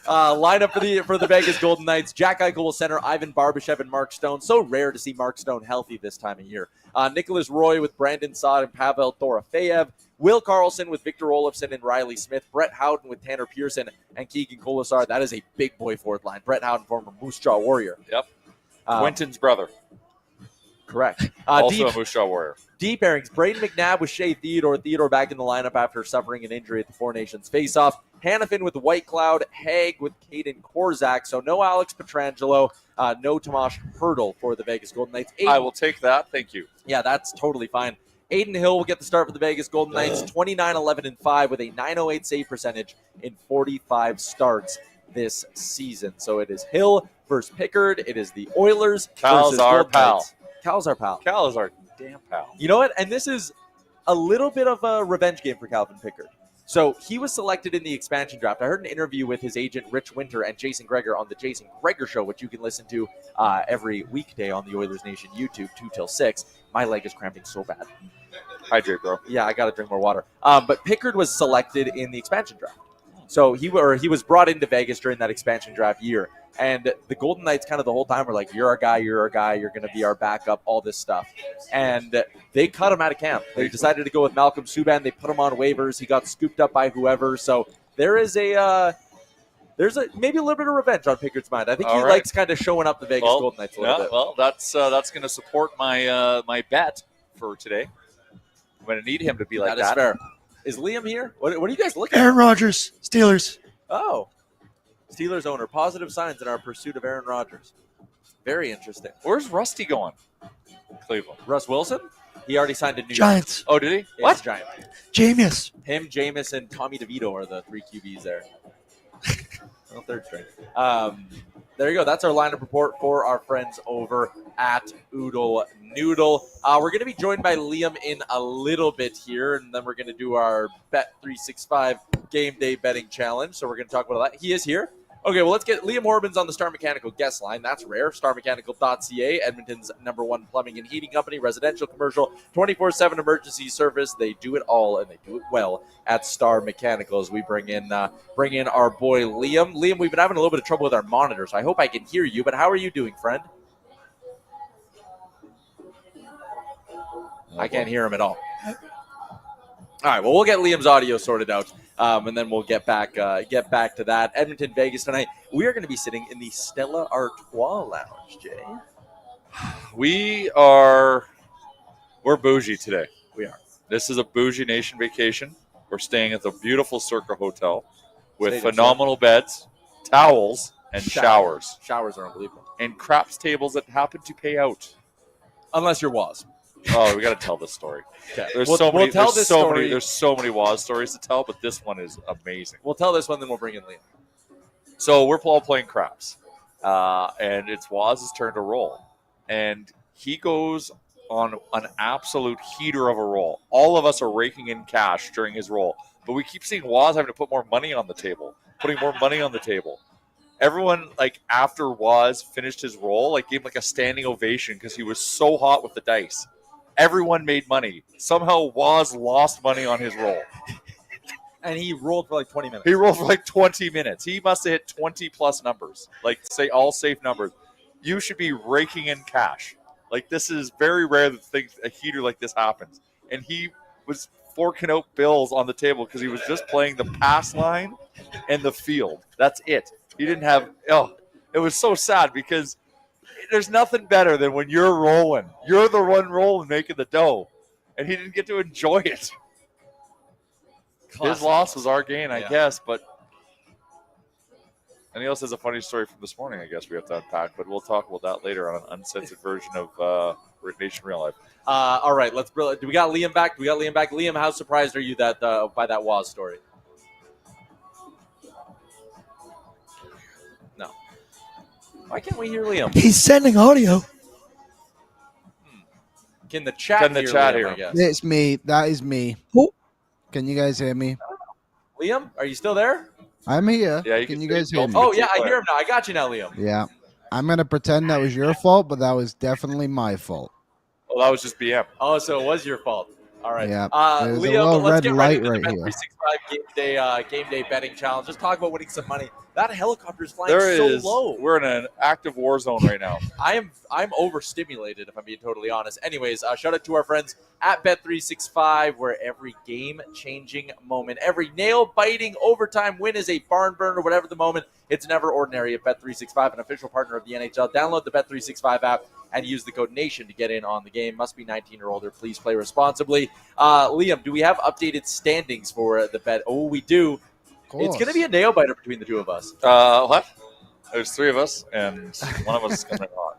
Lineup for the Vegas Golden Knights. Jack Eichel will center Ivan Barbashev and Mark Stone. So rare to see Mark Stone healthy this time of year. Nicholas Roy with Brandon Saad and Pavel Dorofeyev. Will Carlson with Victor Olofsson and Riley Smith. Brett Howden with Tanner Pearson and Keegan Colasar. That is a big boy fourth line. Brett Howden, former Moose Jaw Warrior. Yep. Quentin's brother. Correct. Also a Moose Jaw Warrior. D pairings. Braden McNabb with Shea Theodore. Theodore back in the lineup after suffering an injury at the Four Nations faceoff. Hannafin with White Cloud. Haig with Caden Korzak. So no Alex Petrangelo. No Tomas Hertl for the Vegas Golden Knights. I will take that. Thank you. Yeah, that's totally fine. Aiden Hill will get the start for the Vegas Golden Knights. 29-11-5 with a .908 save percentage in 45 starts this season. So it is Hill versus Pickard. It is the Oilers versus our Golden pal. Knights. Cal's our pal. Cal is our damn pal. You know what? And this is a little bit of a revenge game for Calvin Pickard. So he was selected in the expansion draft. I heard an interview with his agent, Rich Winter, and Jason Greger on the Jason Greger Show, which you can listen to every weekday on the Oilers Nation YouTube, 2 till 6. My leg is cramping so bad. Hydrate, bro. Yeah, I got to drink more water. But Pickard was selected in the expansion draft. So he was brought into Vegas during that expansion draft year. And the Golden Knights kind of the whole time were like, you're our guy, you're going to be our backup, all this stuff. And they cut him out of camp. They decided to go with Malcolm Subban. They put him on waivers. He got scooped up by whoever. So there's maybe a little bit of revenge on Pickard's mind. I think he likes kind of showing up the Vegas Golden Knights a little bit. Well, that's going to support my my bet for today. I'm going to need him to be like that. That is fair. Is Liam here? What are you guys looking at? Aaron Rodgers, Steelers. Oh. Steelers owner. Positive signs in our pursuit of Aaron Rodgers. Very interesting. Where's Rusty going? Cleveland. Russ Wilson? He already signed a new Giants. Oh, did he? Yeah, What? Giant. Jameis. Him, Jameis, and Tommy DeVito are the 3 QBs there. Well, third string. There you go. That's our lineup report for our friends over at Oodle Noodle. We're going to be joined by Liam in a little bit here, and then we're going to do our Bet365 Game Day Betting Challenge. So we're going to talk about that. He is here. Okay, well, let's get Liam Horbin's on the Star Mechanical guest line. That's rare. StarMechanical.ca, Edmonton's #1 plumbing and heating company, residential, commercial, 24/7 emergency service. They do it all, and they do it well at Star Mechanical. As we bring in our boy Liam. Liam, we've been having a little bit of trouble with our monitors. I hope I can hear you, but how are you doing, friend? I can't hear him at all. All right, well, we'll get Liam's audio sorted out. And then we'll get back to that. Edmonton, Vegas tonight. We are going to be sitting in the Stella Artois Lounge, Jay. We're bougie today. We are. This is a bougie nation vacation. We're staying at the beautiful Circa Hotel with Stadium phenomenal beds, towels, and showers. Showers are unbelievable. And craps tables that happen to pay out. Unless you're Waz. Oh, we got to tell this story. Okay. There's We'll so many Waz stories to tell, but this one is amazing. We'll tell this one, then we'll bring in Liam. So we're all playing craps, and it's Waz's turn to roll, and he goes on an absolute heater of a roll. All of us are raking in cash during his roll, but we keep seeing Waz having to put more money on the table, putting more money on the table. Everyone, after Waz finished his roll, gave him a standing ovation because he was so hot with the dice. Everyone made money. Somehow Waz lost money on his roll. And he rolled for 20 minutes. He rolled for 20 minutes. He must have hit 20-plus numbers, say all safe numbers. You should be raking in cash. This is very rare that a heater like this happens. And he was forking out bills on the table because he was just playing the pass line and the field. That's it. He didn't have – it was so sad because – there's nothing better than when you're rolling. You're the one rolling, making the dough. And he didn't get to enjoy it. Classic. His loss was our gain, I guess. But And he also has a funny story from this morning, I guess we have to unpack, but we'll talk about that later on an uncensored version of Nation Real Life. All right, do we got Liam back? Liam, how surprised are you that by that Waz story? No. Why can't we hear Liam? He's sending audio. Can the chat hear Liam, I guess? It's me. That is me. Oh. Can you guys hear me? Liam, are you still there? I'm here. Yeah, can you guys hear me? Oh, yeah, I hear him now. I got you now, Liam. Yeah. I'm going to pretend that was your fault, but that was definitely my fault. Well, that was just BM. Oh, so it was your fault. All right. Yeah. There's a Liam, little let's red get light right into the right Bet365 game day betting challenge. Just talk about winning some money. That helicopter's flying There so low. We're in an active war zone right now. I'm overstimulated, if I'm being totally honest. Anyways, shout out to our friends at Bet365, where every game-changing moment, every nail-biting overtime win is a barn burner, whatever the moment. It's never ordinary at Bet365, an official partner of the NHL. Download the Bet365 app and use the code NATION to get in on the game. Must be 19 or older. Please play responsibly. Liam, do we have updated standings for the bet? Oh, we do. It's going to be a nail-biter between the two of us. What? There's three of us, and one of us is coming on.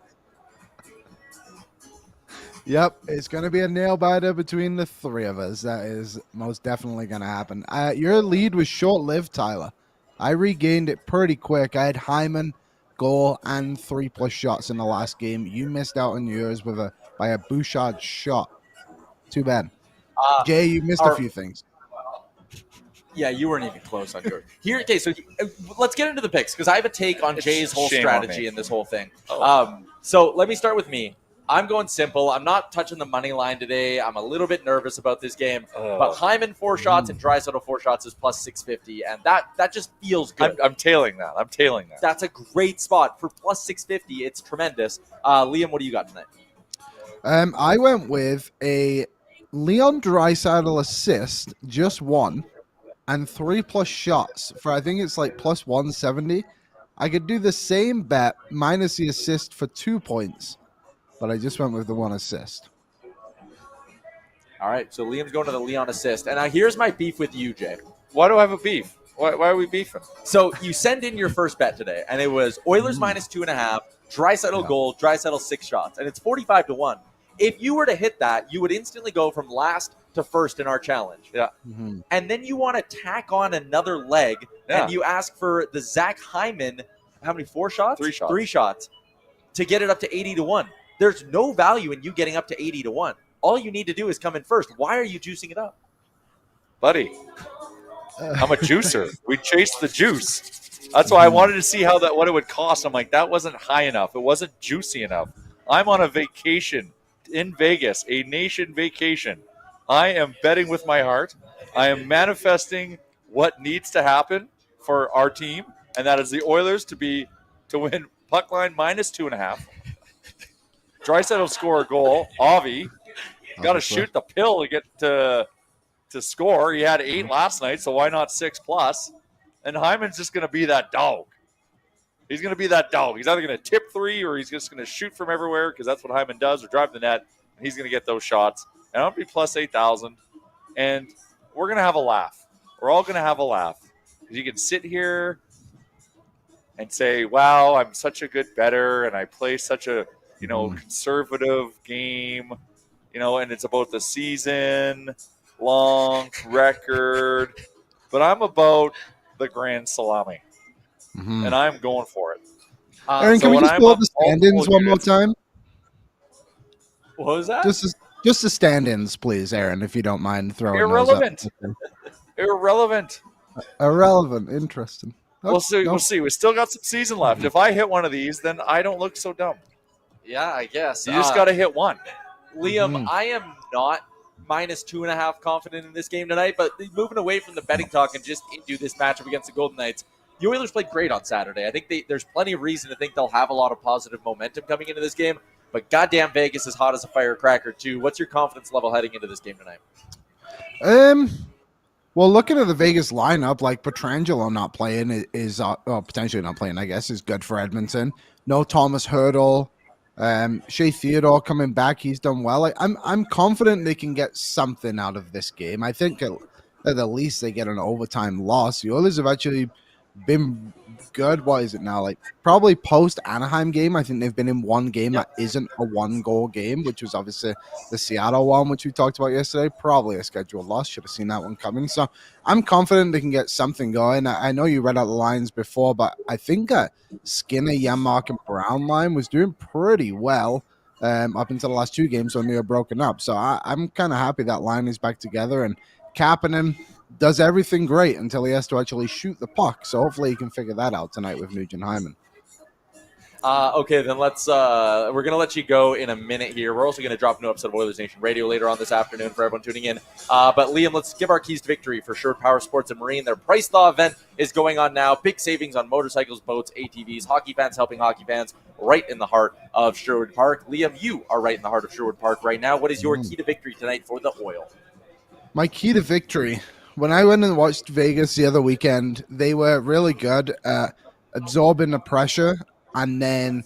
Yep, it's going to be a nail biter between the three of us. That is most definitely going to happen. Your lead was short-lived, Tyler. I regained it pretty quick. I had Hyman, goal, and 3+ shots in the last game. You missed out on yours by a Bouchard shot. Too bad. Jay, you missed a few things. Yeah, you weren't even close on yours. Okay, so let's get into the picks, because I have a take on Jay's whole strategy in this whole thing. So let me start with me. I'm going simple. I'm not touching the money line today. I'm a little bit nervous about this game. But Hyman 4 shots and Draisaitl 4 shots is plus 650, and that just feels good. I'm tailing that. That's a great spot. For plus 650, it's tremendous. Liam, what do you got tonight? I went with a Leon Draisaitl assist, just one, and 3+ shots for, I think it's like plus 170. I could do the same bet minus the assist for 2 points, but I just went with the 1 assist. All right, so Liam's going to the Leon assist. And now here's my beef with you, Jay. Why do I have a beef? Why are we beefing? So you send in your first bet today, and it was Oilers minus 2.5, Draisaitl goal, Draisaitl 6 shots, and it's 45-1. If you were to hit that, you would instantly go from last to first in our challenge. Yeah. Mm-hmm. And then you want to tack on another leg, and you ask for the Zach Hyman, how many, 4 shots? 3 shots. 3 shots to get it up to 80-1. There's no value in you getting up to 80-1. All you need to do is come in first. Why are you juicing it up? Buddy, I'm a juicer. We chased the juice. That's why I wanted to see what it would cost. I'm like, that wasn't high enough. It wasn't juicy enough. I'm on a vacation in Vegas, a nation vacation. I am betting with my heart. I am manifesting what needs to happen for our team, and that is the Oilers to win puck line minus 2.5. Draisaitl score a goal. Avi got to shoot the pill to get to score. He had 8 last night, so why not 6+? And Hyman's just going to be that dog. He's going to be that dog. He's either going to tip 3 or he's just going to shoot from everywhere, because that's what Hyman does, or drive the net, and he's going to get those shots. And I'm going to be plus 8,000, and we're going to have a laugh. We're all going to have a laugh. You can sit here and say, wow, I'm such a good bettor, and I play such a conservative game, and it's about the season, long record. But I'm about the grand salami, and I'm going for it. Aaron, can we just pull up the stand-ins one more time? What was that? Just the stand-ins, please, Aaron, if you don't mind throwing Irrelevant. those up. Irrelevant. Irrelevant. Interesting. We'll see. We'll see. We still got some season left. If I hit one of these, then I don't look so dumb. Yeah, I guess. You just got to hit one. Liam, I am not minus 2.5 confident in this game tonight, but moving away from the betting talk and just into this matchup against the Golden Knights, the Oilers played great on Saturday. I think there's plenty of reason to think they'll have a lot of positive momentum coming into this game, but goddamn Vegas is hot as a firecracker too. What's your confidence level heading into this game tonight? Well, looking at the Vegas lineup, like Pietrangelo not playing is potentially not playing, I guess, is good for Edmonton. No Thomas Hertl. Shea Theodore coming back, he's done well. I'm confident they can get something out of this game. I think at the least they get an overtime loss. The Oilers have actually been good. What is it now? Like probably post Anaheim game, I think they've been in one game that isn't a 1-goal game, which was obviously the Seattle one, which we talked about yesterday. Probably a scheduled loss. Should have seen that one coming. So I'm confident they can get something going. I know you read out the lines before, but I think Skinner, Yaremchuk, and Brown line was doing pretty well up until the last 2 games when they were broken up. So I'm kind of happy that line is back together, and Kapanen does everything great until he has to actually shoot the puck. So hopefully he can figure that out tonight with Nugent Hyman. Okay, then we're going to let you go in a minute here. We're also going to drop a new episode of Oilers Nation Radio later on this afternoon for everyone tuning in. But Liam, let's give our keys to victory for Sherwood Power Sports and Marine. Their Price Thaw event is going on now. Big savings on motorcycles, boats, ATVs, hockey fans helping hockey fans right in the heart of Sherwood Park. Liam, you are right in the heart of Sherwood Park right now. What is your key to victory tonight for the Oil? My key to victory. When I went and watched Vegas the other weekend, they were really good at absorbing the pressure and then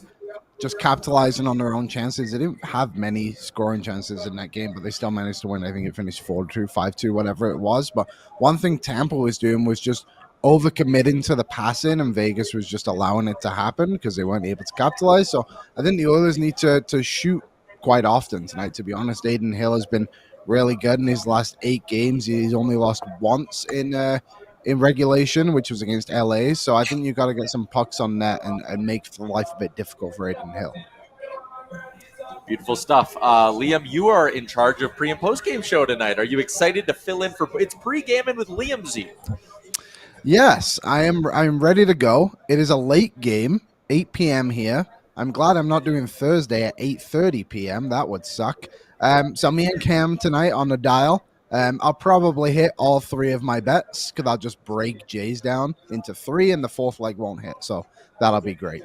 just capitalizing on their own chances. They didn't have many scoring chances in that game, but they still managed to win. I think it finished 4-2, 5-2, whatever it was. But one thing Tampa was doing was just overcommitting to the passing, and Vegas was just allowing it to happen because they weren't able to capitalize. So I think the Oilers need to shoot quite often tonight, to be honest. Aiden Hill has been really good in his last 8 games. He's only lost once in regulation, which was against LA. So I think you've got to get some pucks on net and make life a bit difficult for Aiden Hill. Beautiful stuff. Liam, you are in charge of pre- and post-game show tonight. Are you excited to fill in for – it's pre-gaming with Liam Z. Yes, I'm ready to go. It is a late game, 8 p.m. here. I'm glad I'm not doing Thursday at 8:30 p.m. That would suck. So me and Cam tonight on the dial. I'll probably hit all 3 of my bets because I'll just break Jays down into 3 and the 4th leg won't hit. So that'll be great.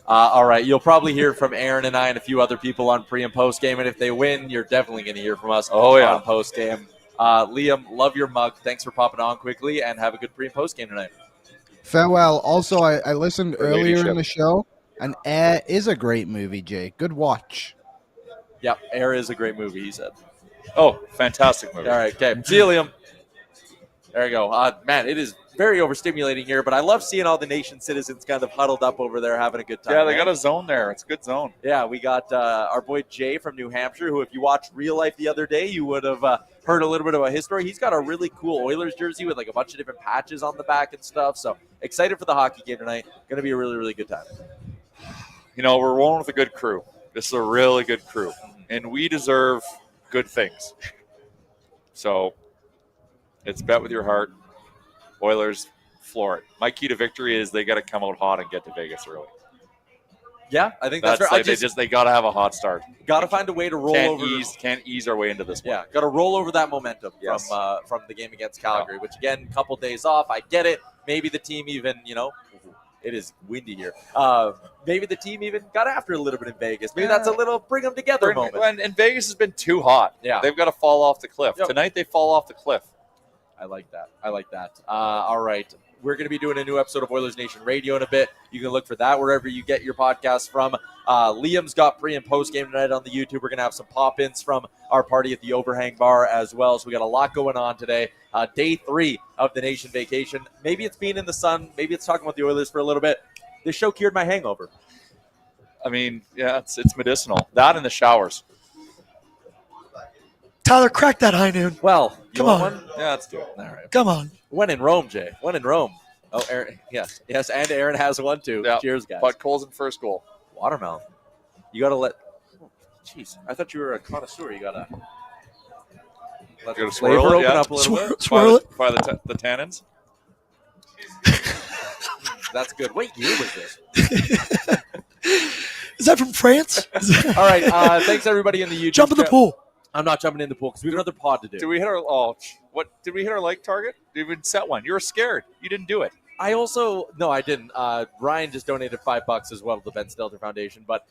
All right. You'll probably hear from Aaron and I and a few other people on pre- and post-game. And if they win, you're definitely going to hear from us on post-game. Liam, love your mug. Thanks for popping on quickly and have a good pre- and post-game tonight. Farewell. Also, I listened earlier in the show, and Air is a great movie, Jay. Good watch. Yep. Air is a great movie, he said. Oh, fantastic movie. All right, okay. See you, Liam. There you go. Man, it is very overstimulating here, but I love seeing all the nation citizens kind of huddled up over there having a good time. Yeah, they got a zone there. It's a good zone. Yeah, we got our boy Jay from New Hampshire, who if you watched Real Life the other day, you would have heard a little bit about his story. He's got a really cool Oilers jersey with like a bunch of different patches on the back and stuff. So excited for the hockey game tonight. Going to be a really, really good time. You know, we're rolling with a good crew. This is a really good crew, and we deserve good things. So it's bet with your heart. Oilers floor it. My key to victory is they got to come out hot and get to Vegas early. Yeah, I think that's right. Like they got to have a hot start. Got to find a way to roll over. Can't ease our way into this one. Yeah, got to roll over that momentum from the game against Calgary, which again, couple days off. I get it. Maybe the team even, it is windy here. Maybe the team even got after a little bit in Vegas. Maybe that's a little bring them together moment. And Vegas has been too hot. Yeah, they've got to fall off the cliff. Yep. Tonight they fall off the cliff. I like that. All right. We're going to be doing a new episode of Oilers Nation Radio in a bit. You can look for that wherever you get your podcasts from. Liam's got pre- and post-game tonight on the YouTube. We're going to have some pop-ins from our party at the Overhang Bar as well. So we got a lot going on today. Day 3 of the Nation vacation. Maybe it's being in the sun. Maybe it's talking about the Oilers for a little bit. This show cured my hangover. I mean, yeah, it's medicinal. That and the showers. Tyler, crack that high noon. Well, come on. One? Yeah, let's do it. All right. Come on. When in Rome, Jay. When in Rome. Oh, Aaron. Yes, and Aaron has one too. Yeah. Cheers, guys. But Cole's in first goal. Watermelon. You got to let. Jeez, I thought you were a connoisseur. You got to. Let the flavor open up a little bit. Swirl it. By the tannins. That's good. What year was this? Is that from France? All right. Thanks everybody in the YouTube. Jump in the pool. I'm not jumping in the pool because we have another pod to do. Did we hit our Did we hit our like target? Did we set one? You were scared. You didn't do it. I didn't. Ryan just donated $5 as well to the Ben Stelter Foundation. But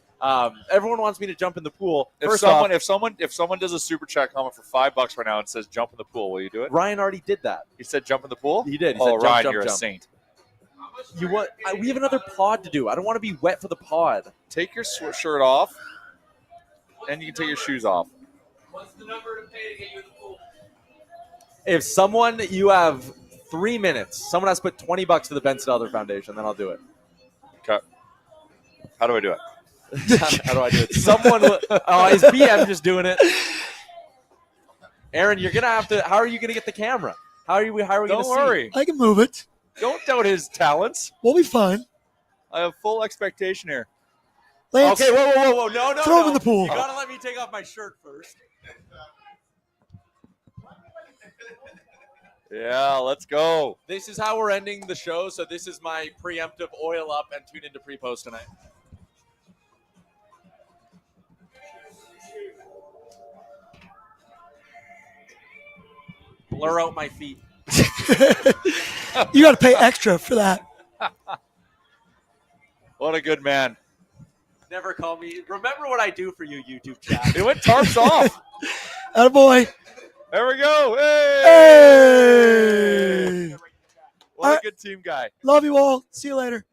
everyone wants me to jump in the pool. If someone does a super chat comment for $5 right now and says jump in the pool, will you do it? Ryan already did that. He said jump in the pool. He did. He said, Ryan, jump, you're jump. a saint. We have another pod to do. I don't want to be wet for the pod. Take your shirt off, and you can take your shoes off. What's the number to pay to get you in the pool? If someone you have 3 minutes. Someone has to put $20 to the Benson Elder Foundation, then I'll do it. Okay. How do I do it? How do I do it? Someone. Is BM just doing it? Aaron, you're gonna have to. How are you gonna get the camera? How are we? How are we Don't gonna worry. I can move it. Don't doubt his talents. We'll be fine. I have full expectation here. Lance, Okay, whoa! No! Throw him in the pool. You gotta let me take off my shirt first. Yeah, let's go. This is how we're ending the show. So this is my preemptive oil up and tune into pre-post tonight. Blur out my feet. you got to pay extra for that. What a good man. Never call me. Remember what I do for you, YouTube chat. He went tarps off. Attaboy. There we go. Hey. What a good team guy. Love you all. See you later.